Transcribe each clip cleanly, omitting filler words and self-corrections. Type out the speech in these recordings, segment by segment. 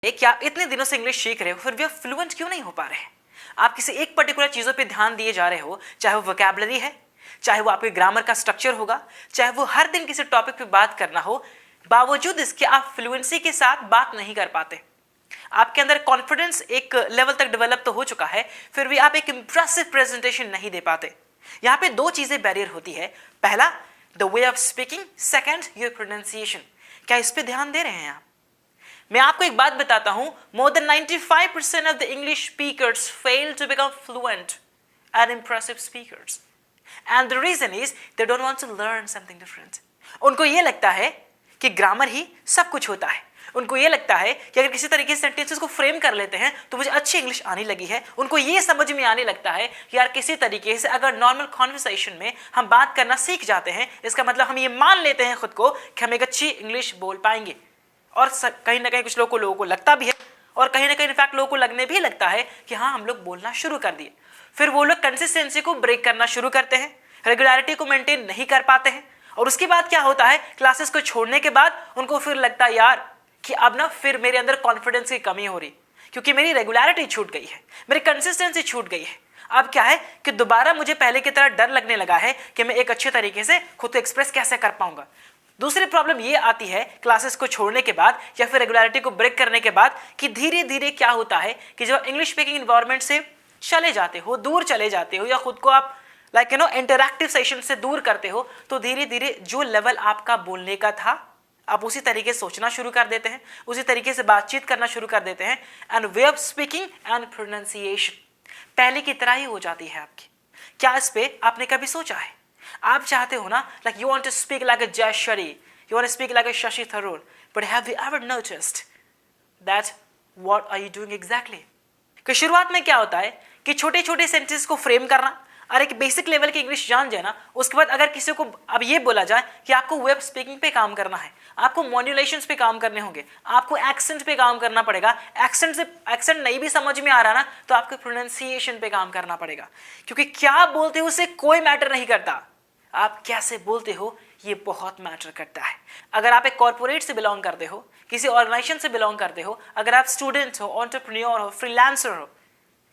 कि आप इतने दिनों से इंग्लिश सीख रहे हो फिर भी आप फ्लुएंट क्यों नहीं हो पा रहे हैं। आप किसी एक पर्टिकुलर चीज़ों पे ध्यान दिए जा रहे हो, चाहे वो वोकैबुलरी है, चाहे वो आपके ग्रामर का स्ट्रक्चर होगा, चाहे वो हर दिन किसी टॉपिक पे बात करना हो, बावजूद इसके आप फ्लुएंसी के साथ बात नहीं कर पाते। आपके अंदर कॉन्फिडेंस एक लेवल तक डेवलप तो हो चुका है, फिर भी आप एक इंप्रेसिव प्रेजेंटेशन नहीं दे पाते। यहाँ पे दो चीज़ें बैरियर होती है, पहला the way of speaking, second your pronunciation. क्या इस पे ध्यान दे रहे हैं आप? मैं आपको एक बात बताता हूं, more than 95% of the English speakers fail to become fluent and impressive speakers, and the reason is they don't want to learn something different. उनको ये लगता है कि ग्रामर ही सब कुछ होता है। उनको ये लगता है कि अगर किसी तरीके से सेंटेंसेस को फ्रेम कर लेते हैं तो मुझे अच्छी इंग्लिश आने लगी है। उनको ये समझ में आने लगता है कि यार किसी तरीके से अगर नॉर्मल कॉन्वर्सेशन में हम बात करना सीख जाते हैं, इसका मतलब हम ये मान लेते हैं खुद को कि हम एक अच्छी इंग्लिश बोल पाएंगे। और कहीं ना कहीं कुछ लोगों को लगता भी है, और कहीं ना कहीं इनफैक्ट लोगों को लगने भी लगता है कि हाँ हम लोग बोलना शुरू कर दिए। फिर वो लोग कंसिस्टेंसी को ब्रेक करना शुरू करते हैं, रेगुलरिटी को मेंटेन नहीं कर पाते हैं, और उसके बाद क्या होता है, क्लासेस को छोड़ने के बाद उनको फिर लगता है यार कि अब ना फिर मेरे अंदर कॉन्फिडेंस की कमी हो रही, क्योंकि मेरी रेगुलरिटी छूट गई है, मेरी कंसिस्टेंसी छूट गई है। अब क्या है कि दोबारा मुझे पहले की तरह डर लगने लगा है कि मैं एक अच्छे तरीके से खुद को एक्सप्रेस कैसे कर पाऊंगा। दूसरी प्रॉब्लम ये आती है क्लासेस को छोड़ने के बाद या फिर रेगुलरिटी को ब्रेक करने के बाद कि धीरे धीरे क्या होता है कि जब इंग्लिश स्पीकिंग इन्वायरमेंट से चले जाते हो, दूर चले जाते हो, या खुद को आप इंटरैक्टिव सेशन से दूर करते हो, तो धीरे धीरे जो लेवल आपका बोलने का था आप उसी तरीके से सोचना शुरू कर देते हैं, उसी तरीके से बातचीत करना शुरू कर देते हैं, and way of speaking and pronunciation पहले की तरह ही हो जाती है आपकी। क्या इस पे आपने कभी सोचा है? आप चाहते हो ना, like you want to speak like a Jayashree, you want to speak like a Shashi Tharoor, but have you ever noticed that what are you doing exactly? कि शुरुआत में क्या होता है कि छोटे छोटे सेंटेंस को फ्रेम करना और एक बेसिक लेवल की इंग्लिश जान जाना, उसके बाद अगर किसी को अब ये बोला जाए कि आपको वेब स्पीकिंग पे काम करना है, आपको मॉड्यूलेशंस पे काम करने होंगे, आपको एक्सेंट पे काम करना पड़ेगा, एक्सेंट नहीं भी समझ में आ रहा ना तो आपको प्रोनाउंसिएशन पे काम करना पड़ेगा, क्योंकि क्या बोलते हो उससे कोई मैटर नहीं करता, आप कैसे बोलते हो ये बहुत मैटर करता है। अगर आप एक कॉर्पोरेट से बिलोंग करते हो, किसी ऑर्गेनाइजेशन से बिलोंग करते हो, अगर आप स्टूडेंट हो, एंटरप्रेन्योर हो, फ्रीलांसर हो,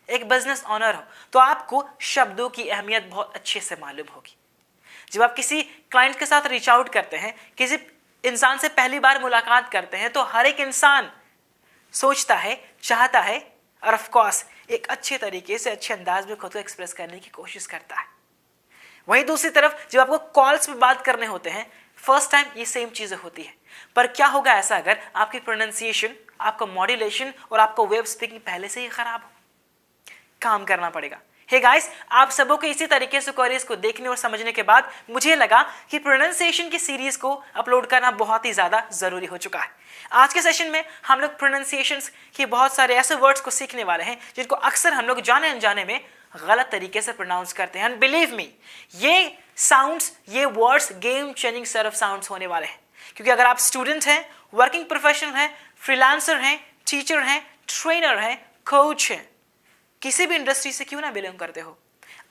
एक बिजनेस ऑनर हो, तो आपको शब्दों की अहमियत बहुत अच्छे से मालूम होगी। जब आप किसी क्लाइंट के साथ रीच आउट करते हैं, किसी इंसान से पहली बार मुलाकात करते हैं, तो हर एक इंसान सोचता है, चाहता है, और ऑफ कोर्स एक अच्छे तरीके से, अच्छे अंदाज में खुद को एक्सप्रेस करने की कोशिश करता है। वहीं दूसरी तरफ जब आपको कॉल्स पे बात करने होते हैं, फर्स्ट टाइम ये सेम चीजें होती है, पर क्या होगा ऐसा अगर आपकी प्रोनाउंसिएशन, आपका मॉड्यूलेशन और आपका वे ऑफ स्पीकिंग पहले से ही खराब हो? काम करना पड़ेगा। हे गाइस, आप सबों के इसी तरीके से क्वेरीज को देखने और समझने के बाद मुझे लगा कि प्रोनाउंसिएशन की सीरीज को अपलोड करना बहुत ही ज्यादा जरूरी हो चुका है। आज के सेशन में हम लोग प्रोनाउंसिएशंस के बहुत सारे ऐसे वर्ड्स को सीखने वाले हैं जिनको अक्सर हम लोग जाने अनजाने में गलत तरीके से प्रोनाउंस करते हैं। एंड बिलीव मी, ये साउंड्स, ये words game changing set of sounds होने वाले हैं, क्योंकि अगर आप स्टूडेंट हैं, वर्किंग प्रोफेशनल हैं, फ्रीलांसर हैं, टीचर हैं, ट्रेनर हैं, कोच हैं, किसी भी इंडस्ट्री से क्यों ना बिलोंग करते हो,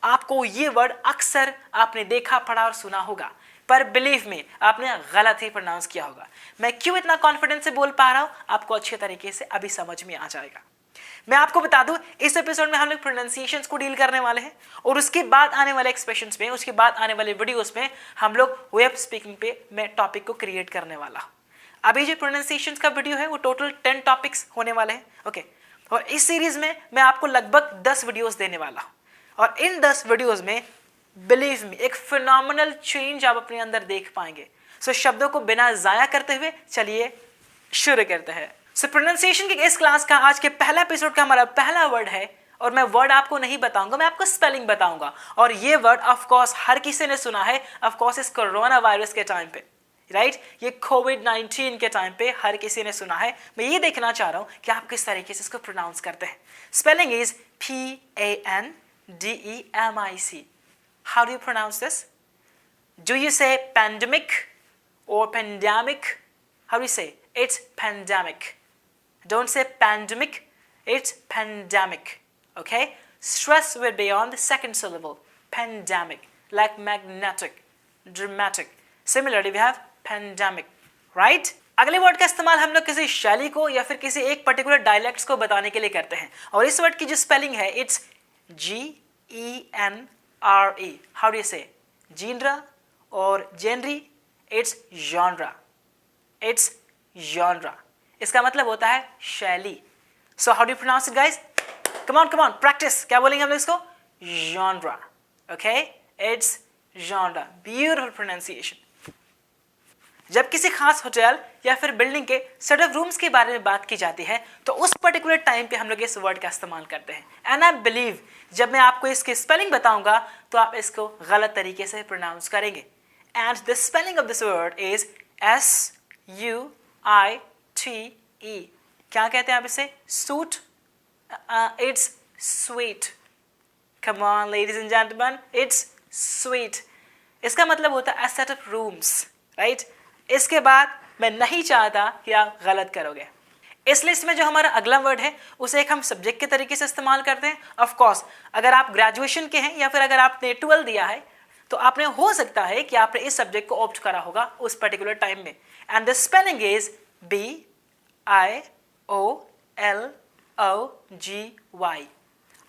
आपको ये वर्ड अक्सर आपने देखा, पढ़ा और सुना होगा, पर बिलीव में आपने गलत ही प्रोनाउंस किया होगा। मैं क्यों इतना कॉन्फिडेंस से बोल पा रहा हूं, आपको अच्छे तरीके से अभी समझ में आ जाएगा। मैं आपको बता दूं, इस एपिसोड में हम लोग प्रोनाउंसिएशंस को डील करने वाले हैं, और उसके बाद आने वाले एक्सप्रेशंस में, उसके बाद आने वाले वीडियोस में हम लोग वेब स्पीकिंग पे मैं टॉपिक को क्रिएट करने वाला हूं। अभी जो प्रोनाउंसिएशंस का वीडियो है वो टोटल 10 टॉपिक्स होने वाले हैं, ओके। और इस सीरीज में मैं आपको लगभग 10 वीडियोस देने वाला हूं, और इन 10 वीडियोस में बिलीव मी एक फिनोमिनल चेंज आप अपने अंदर देख पाएंगे। सो शब्दों को बिना जाया करते हुए चलिए शुरू करते हैं। सो प्रोनाउंसिएशन की इस क्लास का आज के पहला एपिसोड का हमारा पहला वर्ड है, और मैं वर्ड आपको नहीं बताऊंगा, मैं आपको स्पेलिंग बताऊंगा। और ये वर्ड ऑफ कोर्स हर किसी ने सुना है, ऑफ कोर्स इस कोरोना वायरस के टाइम पे, राइट, ये कोविड-19 के टाइम पे हर किसी ने सुना है। मैं ये देखना चाह रहा हूं कि आप किस तरीके से इसको प्रोनाउंस करते हैं। Spelling is PANDEMIC। How do you pronounce this? Do you say pandemic और pandemic? How do you say? It's pandemic. Don't say pandemic, it's pandemic, okay? Stress will be on the second syllable, pandemic, like magnetic, dramatic. Similarly, we have pandemic, right? अगले word का इस्तेमाल हम लोग किसी शैली को या फिर किसी एक पर्टिकुलर डायलेक्ट्स को बताने के लिए करते हैं, और इस वर्ड की जो स्पेलिंग है it's GENRE. How do you say genre और genre? It's genre. It's genre. इसका मतलब होता है शैली. So how do you pronounce it guys? Come on practice. क्या बोलेंगे हम लोग इसको? Genre. Okay, it's genre. Beautiful pronunciation. जब किसी खास होटल या फिर बिल्डिंग के सेट ऑफ रूम्स के बारे में बात की जाती है तो उस पर्टिकुलर टाइम पे हम लोग इस वर्ड का इस्तेमाल करते हैं. एंड आई बिलीव जब मैं आपको इसकी स्पेलिंग बताऊंगा तो आप इसको गलत तरीके से प्रोनाउंस करेंगे. And the spelling of this word is SUITE. क्या कहते हैं आप इसे? Suit. It's sweet. Come on ladies and gentleman, it's sweet. इसका मतलब होता है सेट ऑफ रूम्स, राइट? इसके बाद मैं नहीं चाहता कि आप गलत करोगे. इस लिस्ट में जो हमारा अगला वर्ड है उसे एक हम सब्जेक्ट के तरीके से इस्तेमाल करते हैं. ऑफ कोर्स अगर आप ग्रेजुएशन के हैं या फिर अगर आपने 12 दिया है तो आपने हो सकता है कि आपने इस सब्जेक्ट को ऑप्ट करा होगा उस पर्टिकुलर टाइम में. And the spelling is BIOLOGY.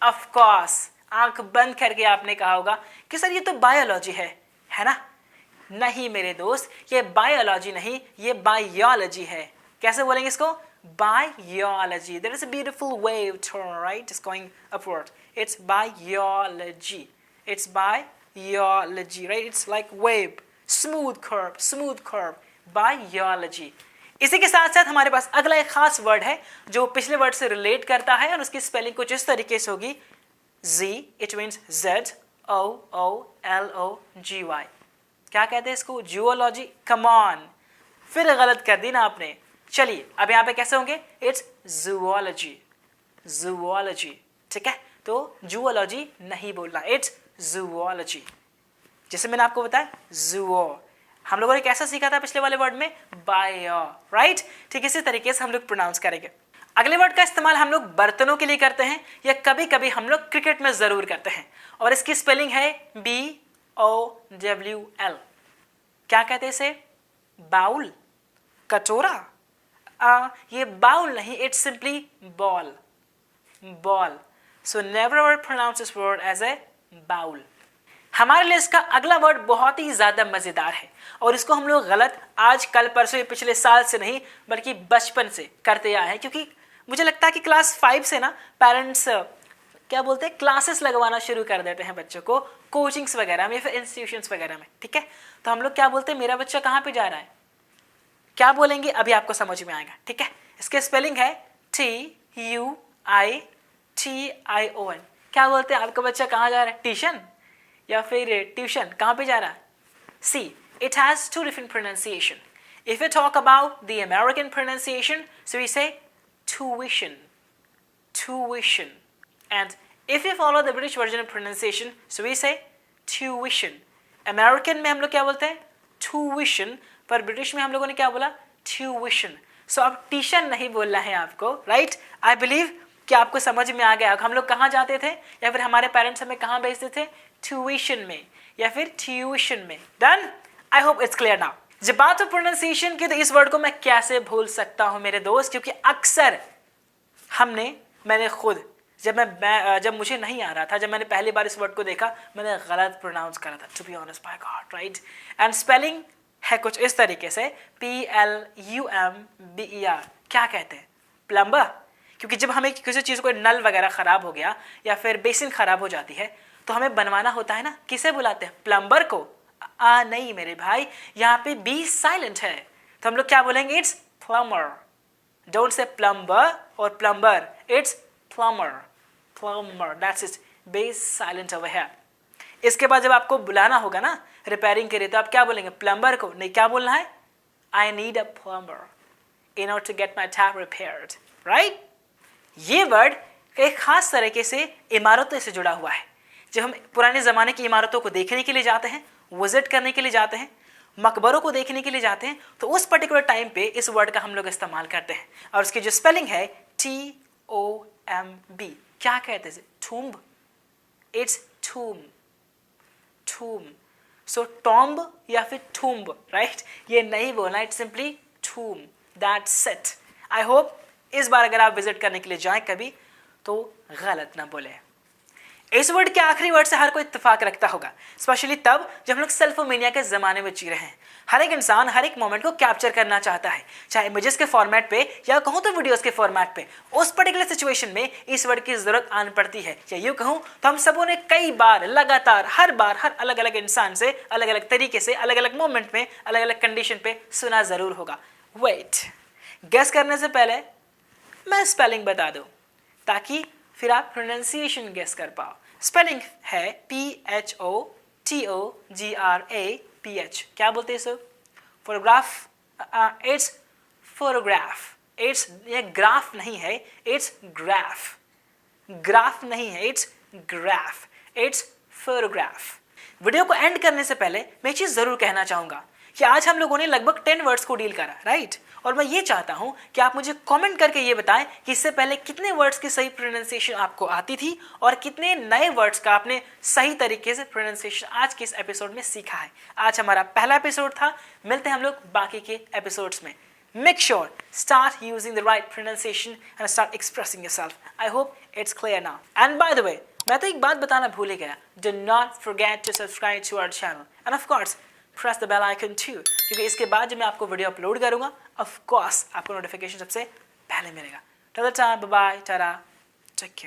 Of course आंख बंद करके आपने कहा होगा कि सर ये तो बायोलॉजी है ना? नहीं मेरे दोस्त, ये बायोलॉजी नहीं, ये बायोलॉजी है. कैसे बोलेंगे इसको? Biology. There is a beautiful wave turn, right? It's going upward. It's biology. It's biology, right? It's like wave, smooth curve. Biology. इसी के साथ साथ हमारे पास अगला एक खास वर्ड है जो पिछले वर्ड से रिलेट करता है और उसकी स्पेलिंग कुछ इस तरीके से होगी. Z, it means ZOOLOGY. क्या कहते हैं इसको? जूओलॉजी. कम ऑन, फिर गलत कर दी ना आपने. चलिए अब यहाँ पे कैसे होंगे? इट्स जूओलॉजी. जूओलॉजी. ठीक है, तो जूओलॉजी नहीं बोलना, इट्स जूओलॉजी. जैसे मैंने आपको बताया जूओ, हम लोगों ने कैसा सीखा था पिछले वाले वर्ड में? Bio, right? ठीक इसी तरीके से हम लोग प्रोनाउंस करेंगे. अगले वर्ड का इस्तेमाल हम लोग बर्तनों के लिए करते हैं या कभी कभी हम लोग क्रिकेट में जरूर करते हैं, और इसकी स्पेलिंग है BOWL. क्या कहते हैं इसे? बाउल, कटोरा. ये बाउल नहीं, it's simply bowl. Bowl. So never ever pronounce this word as a bowl. हमारे लिए इसका अगला वर्ड बहुत ही ज्यादा मजेदार है और इसको हम लोग गलत आज कल परसों पिछले साल से नहीं बल्कि बचपन से करते आए हैं, क्योंकि मुझे लगता है कि क्लास 5 से ना पेरेंट्स क्या बोलते हैं, क्लासेस लगवाना शुरू कर देते हैं बच्चों को कोचिंग्स वगैरह में या फिर इंस्टीट्यूशंस वगैरह में. ठीक है, तो हम लोग क्या बोलते हैं? मेरा बच्चा कहाँ पे जा रहा है? क्या बोलेंगे अभी आपको समझ में आएगा. ठीक है, इसके स्पेलिंग है TUITION. क्या बोलते हैं? आपका बच्चा कहाँ जा रहा है? ट्यूशन या फिर ट्यूशन कहाँ पे जा रहा है? See, it has two different pronunciation. If we talk about the American pronunciation, so we say tuition. And if we follow the British version of pronunciation, so we say tuition. American में हम लोग क्या बोलते हैं? tuition. पर British में हम लोगों ने क्या बोला? tuition. So अब ट्यूशन नहीं बोलना है आपको, right? I believe कि आपको समझ में आ गया. हम लोग कहाँ जाते थे या फिर हमारे पेरेंट्स हमें कहाँ भेजते थे? ट्यूशन में या फिर ट्यूशन में. Done? I hope it's clear now. जब बात हो प्रोनाउंसिएशन की तो इस वर्ड को मैं कैसे भूल सकता हूं मेरे दोस्त, क्योंकि अक्सर मैंने खुद जब मुझे नहीं आ रहा था, जब मैंने पहली बार इस वर्ड को देखा मैंने गलत प्रोनाउंस करा था, to be honest, by god, right? And spelling है कुछ इस तरीके से PLUMBER. क्या कहते हैं? प्लम्बर. क्योंकि जब हमें किसी चीज़ को नल वगैरह ख़राब हो गया या फिर बेसिन ख़राब हो जाती है तो हमें बनवाना होता है ना, किसे बुलाते हैं? प्लम्बर को. नहीं मेरे भाई, यहाँ पे बी साइलेंट है तो हम लोग क्या बोलेंगे? It's plumber. Don't say plumber और plumber, it's plumber. That's it. Be silent over here. इसके बाद जब आपको बुलाना होगा ना रिपेयरिंग के लिए तो आप क्या बोलेंगे? प्लम्बर को. नहीं, क्या बोलना है? I need a plumber in order to get my tap repaired, right? ये वर्ड एक खास तरीके से इमारतों से जुड़ा हुआ है. जब हम पुराने ज़माने की इमारतों को देखने के लिए जाते हैं, विजिट करने के लिए जाते हैं, मकबरों को देखने के लिए जाते हैं, तो उस पर्टिकुलर टाइम पे इस वर्ड का हम लोग इस्तेमाल करते हैं. और उसकी जो स्पेलिंग है TOMB. क्या कहते हैं? Tomb. It's tomb. So tomb या फिर टूम्ब, राइट? ये नहीं बोलना, it's simply tomb. That's it. I hope इस बार अगर आप विजिट करने के लिए जाएं कभी तो गलत ना बोले। इस वर्ड के आखिरी वर्ड से हर कोई इत्तेफाक रखता होगा, स्पेशली तब जब हम लोग सेल्फोमेनिया के जमाने में जी रहे हैं। हर एक इंसान हर एक मोमेंट को कैप्चर करना चाहता है, चाहे इमेजेस के फॉर्मेट पे या कहूं तो वीडियोस के फॉर्मेट पे। उस पर्टिकुलर सिचुएशन में इस वर्ड की जरूरत आन पड़ती है, या यूं कहूं तो हम सबों ने कई बार लगातार हर बार हर अलग अलग इंसान से अलग अलग तरीके से अलग अलग मोमेंट में अलग अलग कंडीशन पे सुना जरूर होगा। वेट, गेस करने से पहले मैं स्पेलिंग बता दूं ताकि फिर आप प्रोनाउंसिएशन गेस कर पाओ। स्पेलिंग है PHOTOGRAPH। क्या बोलते हैं इसे? फोटोग्राफ। It's photograph. इट्स, ये ग्राफ नहीं है, इट्स ग्राफ। ग्राफ नहीं है, it's graph. It's photograph. Video को एंड करने से पहले मैं एक चीज जरूर कहना चाहूंगा कि आज हम लोगों ने लगभग 10 वर्ड्स को डील करा, राइट? और मैं ये चाहता हूं कि आप मुझे कमेंट करके ये बताएं कि इससे पहले कितने वर्ड्स की सही प्रोनाउंसिएशन आपको आती थी और कितने नए वर्ड्स का आपने सही तरीके से प्रोनाउंसिएशन आज के इस एपिसोड में सीखा है। आज हमारा पहला एपिसोड था, मिलते हैं हम लोग बाकी के एपिसोड्स में। Make sure start using the right pronunciation and start expressing yourself. I hope it's clear now. And by the way, मैं तो एक बात बताना भूल ही गया. Do not forget to subscribe to our channel. And of course, press the bell icon too. क्योंकि इसके बाद जब मैं आपको वीडियो अपलोड करूँगा, of course आपको नोटिफिकेशन सबसे पहले मिलेगा. Till the time, bye bye, ta-da, take care.